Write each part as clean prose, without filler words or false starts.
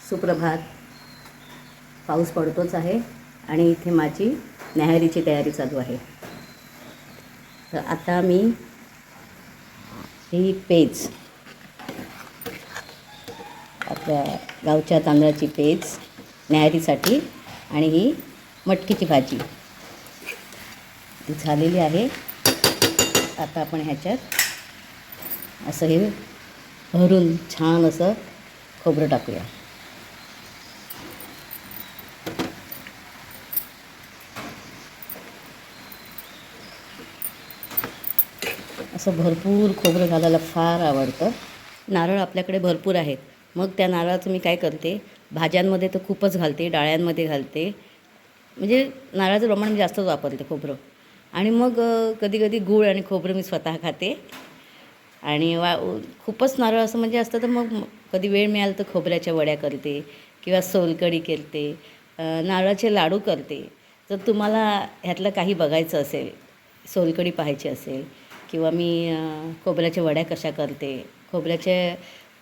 सुप्रभात. पाऊस पडतोच आहे आणि इथे माझी न्याहारीची तयारी चालू आहे. तर आता मी ही पेज, आपल्या गावच्या तांदळाची पेज न्याहारीसाठी, आणि ही मटकीची भाजी ती झालेली आहे. आता आपण ह्याच्यात असं हे भरून छान असं खोबरं टाकूया. असं भरपूर खोबरं घालायला फार आवडतं. नारळ आपल्याकडे भरपूर आहेत. मग त्या नारळाचं मी काय करते, भाज्यांमध्ये तर खूपच घालते, डाळ्यांमध्ये घालते. म्हणजे नारळाचं प्रमाण मी जास्तच वापरते खोबरं. आणि मग कधी कधी गूळ आणि खोबरं मी स्वतः खाते. आणि खूपच नारळ असं म्हणजे असतं तर मग कधी वेळ मिळाला तर खोबऱ्याच्या वड्या करते किंवा सोलकढी करते, नारळाचे लाडू करते. जर तुम्हाला ह्यातलं काही बघायचं असेल, सोलकढी पाहायची असेल, किंवा मी खोबऱ्याच्या वड्या कशा करते, खोबऱ्याचे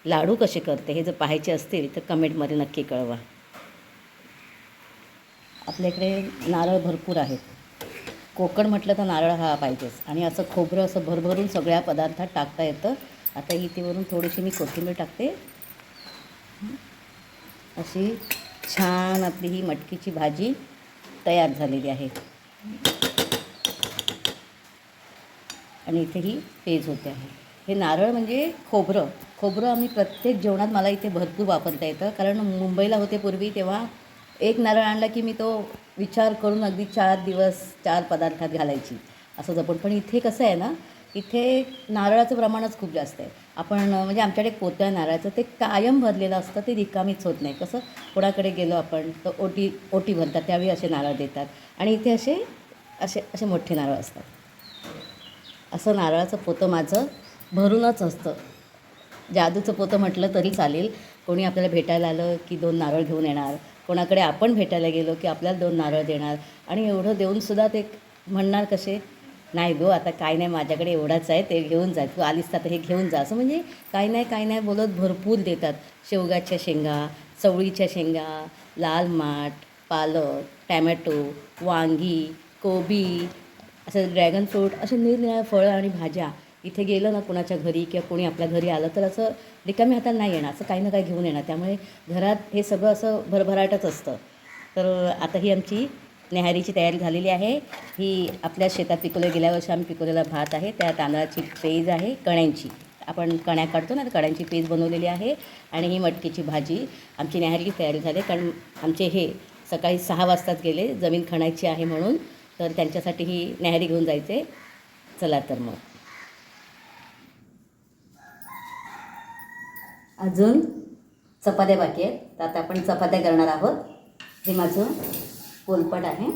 लाडू कसे करते, हे जर पाहायचे असतील तर कमेंटमध्ये नक्की कळवा. आपल्याकडे नारळ भरपूर आहेत. कोकण म्हटलं तर नारळ हा पाहिजेच. आणि असं खोबरं असं भरभरून सगळ्या पदार्थात टाकता येतं. आता इथे वरून थोडीशी मी कोथिंबीर टाकते. अशी छान आपली ही मटकीची भाजी तयार झालेली आहे. आणि इथे ही पेज होते आहे. हे नारळ म्हणजे खोबरं आम्ही प्रत्येक जेवणात मला इथे भरपूर वापरता येतं. कारण मुंबईला होते पूर्वी, तेव्हा एक नारळ आणला की मी तो विचार करून अगदी 4 दिवस 4 पदार्थात घालायची असं जपून. पण इथे कसं आहे ना, इथे नारळाचं प्रमाणच खूप जास्त आहे. आपण म्हणजे आमच्याकडे पोतं आहे नारळाचं, ते कायम भरलेलं असतं, ते रिकामीच होत नाही. कसं कोणाकडे गेलो आपण तर ओटी भरतात, त्यावेळी असे नारळ देतात. आणि इथे असे असे असे मोठे नारळ असतात. असं नारळाचं पोतं माझं भरूनच असतं. जादूचं पोतं म्हटलं तरी चालेल. कोणी आपल्याला भेटायला आलं की 2 नारळ घेऊन येणार, कोणाकडे आपण भेटायला गेलो की आपल्याला 2 नारळ देणार. आणि एवढं देऊनसुद्धा ते म्हणणार कसे, नाही गो आता काय नाही, माझ्याकडे एवढाच आहे, ते घेऊन जा, तू आलीस तर हे घेऊन जा. असं म्हणजे काही नाही बोलत भरपूर देतात. शेवगाच्या शेंगा, चवळीच्या शेंगा, लाल माठ, पालक, टॅमॅटो, वांगी, कोबी, असं ड्रॅगन फ्रूट, असे निरनिराळे फळं आणि भाज्या. इथे गेलं ना कुणाच्या घरी किंवा कोणी आपल्या घरी आलं तर असं रिकामी हाताने नाही येणार, असं काही ना काही घेऊन येणार. त्यामुळे घरात हे सगळं असं भरभराटच असतं. तर आता ही आमची न्याहारीची तयारी झालेली आहे. ही आपल्या शेतात गेल्या वर्षी आम्ही पिकवलेला भात आहे, त्या तांदळाची पेज आहे, कण्यांची आपण कण्या काढतो ना, तर कण्यांची पेज बनवलेली आहे. आणि ही मटकीची भाजी आमची न्याहारीची तयारी झाली. कारण आमचे हे सकाळी 6 वाजताच गेले, जमीन खणायची आहे म्हणून. तर त्यांच्यासाठी ही न्याहारी घेऊन जायचे. चला तर मग अजून चपात्या बाकी आहेत, तर आता आपण चपात्या करणार आहोत. हे माझं पोलपट आहे,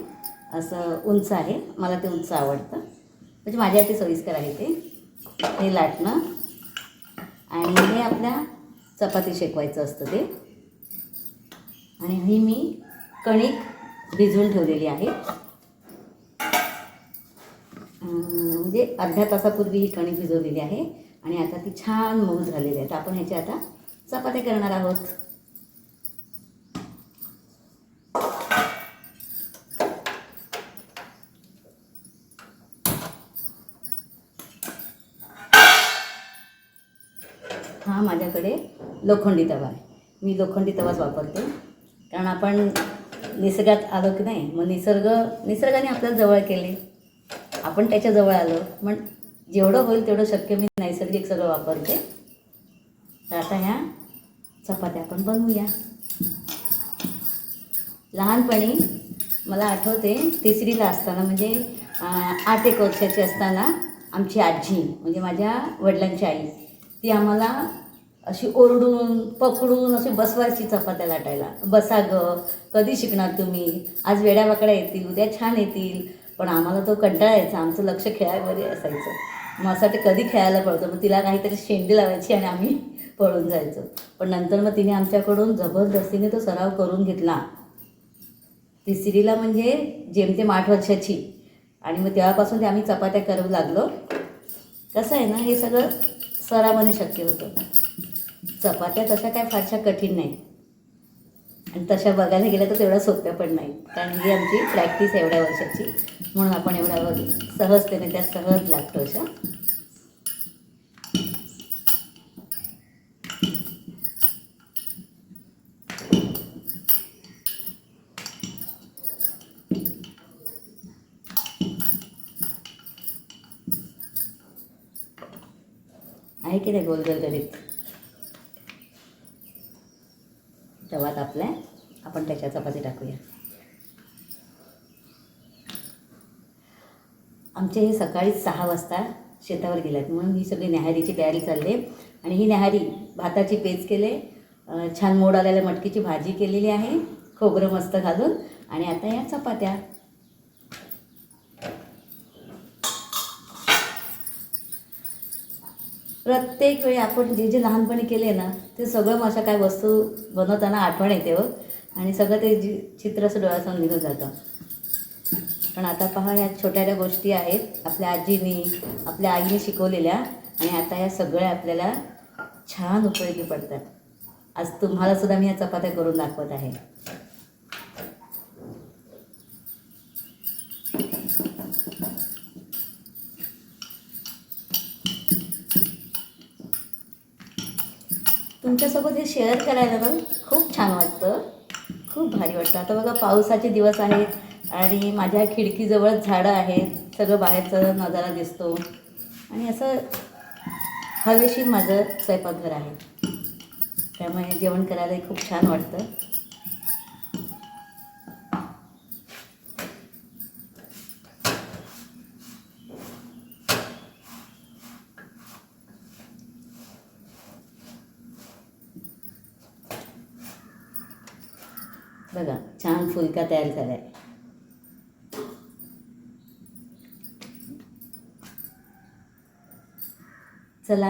असं उंच आहे, मला ते उंच आवडतं, म्हणजे माझ्यासाठी सोयीस्कर आहे ते. हे लाटणं आणि हे आपल्या चपाती शेकवायचं असतं ते. आणि ही मी कणिक भिजवून ठेवलेली आहे. म्हणजे अर्ध्या तासापूर्वी ही कणिक भिजवलेली आहे आणि आता ती छान मऊ झालेली आहे. तर आपण ह्याच्या आता चपात्या करणार आहोत. हा माझ्याकडे लोखंडी तवा आहे. मी लोखंडी तवाच वापरते. कारण आपण निसर्गात आलो की नाही, मग निसर्गाने आपल्याला जवळ केले, आपण त्याच्या जवळ आलो, मग जेवढं होईल तेवढं शक्य मी नैसर्गिक सगळं वापरते. तर आता ह्या चपात्या आपण बनवूया. लहानपणी मला आठवते, 3रीला असताना, म्हणजे 8 वर्षाची असताना आमची आजी, म्हणजे माझ्या वडिलांची आई, ती आम्हाला अशी ओरडून पकडून अशी बसवायची चपात्या लाटायला. बसा गं, कधी शिकणार तुम्ही, आज वेड्यावाकड्या येतील, उद्या छान येतील. पण आम्हाला तो कंटाळा यायचा, आमचं लक्ष खेळायवर असायचं. मग असं ते कधी खेळायला पळतो, मग तिला काहीतरी शेंडी लावायची आणि आम्ही पळून जायचो. पण नंतर मग तिने आमच्याकडून जबरदस्तीने तो सराव करून घेतला. 3रीला म्हणजे जेमतेम 8 वर्षाची. आणि मग तेव्हापासून ते आम्ही चपात्या करू लागलो. कसं आहे ना, हे सगळं सरावाने शक्य होतं. चपात्या तशा काय फारशा कठीण नाही. आणि तशा बघायला गेलं तर तेवढ्या सोप्या पण नाही, कारण ही आमची प्रॅक्टिस आहे एवढ्या वर्षाची, म्हणून आपण एवढ्या सहजतेने त्या सहज लागतो अशा. आहे की नाही गोलगोल करीत तवा तापलाय, आपण त्याच्या चपाती टाकूया. आमचे हे सकाळी 6 वाजता शेतावर गेल्यात, म्हणून ही सगळी न्याहारीची तयारी चालली आहे. आणि ही न्याहारी भाताची पेज केले, छान मोड आलेल्या मटकीची भाजी केलेली आहे खोबरं मस्त घालून. आणि आता या चपात्या. प्रत्येक वेळी आपण जे जे लहानपणी केले ना ते सगळं अशा काय वस्तू बनवताना आठवण येते हो, आणि सगळं ते चित्र असं डोळ्यासमोर निघून जातं. पण आता पहा, ह्या छोट्या गोष्टी आहेत आपल्या आजीनी आपल्या आईने शिकवलेल्या, आणि आता या सगळ्या आपल्याला छान उपयोगी पडतात. आज तुम्हाला सुद्धा मी या चपात्या करून दाखवत आहे. तुमच्यासोबत हे शेअर करायला ना खूप छान वाटतं, खूप भारी वाटतं. आता बघा पावसाचे दिवस आहेत आणि माझ्या खिडकीजवळच झाडं आहेत, सगळं बाहेरचा नजारा दिसतो, आणि असं हवेशीर माझं स्वयंपाकघर आहे, त्यामुळे जेवण करायलाही खूप छान वाटतं. बघा छान फुलका तयार झाला आहे. चला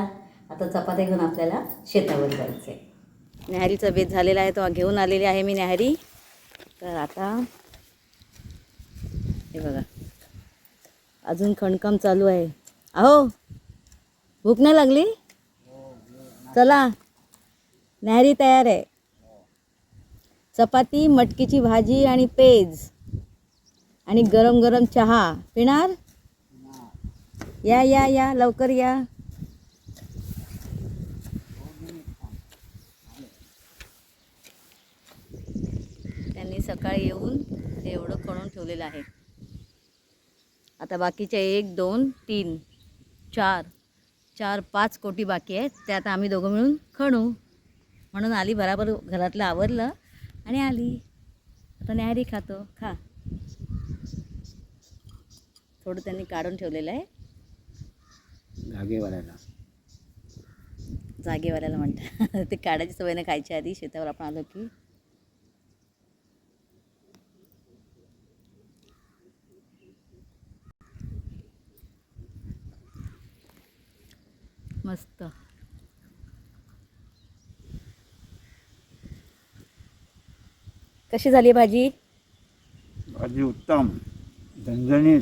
आता चपात्या घेऊन आपल्याला शेतावर जायचं आहे. न्याहारीचा बेत झालेला आहे, तो घेऊन आलेली आहे मी न्याहारी. तर आता हे बघा अजून खणकाम चालू आहे. अहो भूक नाही लागली? चला न्याहारी तयार आहे. चपाती, मटकीची भाजी आणि पेज आणि गरम गरम चहा पिणार? या या या लवकर या. त्यांनी सकाळी येऊन हे एवढं खणून ठेवलेलं आहे. आता बाकीचे 1 2 3 4 4 5 कोटी बाकी आहेत, ते आता आम्ही दोघं मिळून खणू. म्हणून आली बराबर, घरातलं आवरलं आणि आली. आता न्याहारी खातो. खा. थोडं त्यांनी काढून ठेवलेलं आहे. जागेवाल्याला म्हणतात ते काढायची सवयीने खायच्या आधी शेतावर आपण आलो की. मस्त. कशी झाली भाजी? भाजी उत्तम, झणझणीत.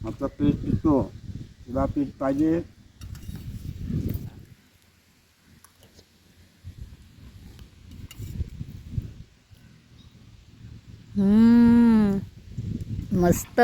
आता पीठ पितो, तुला पीठ पाहिजे? मस्त.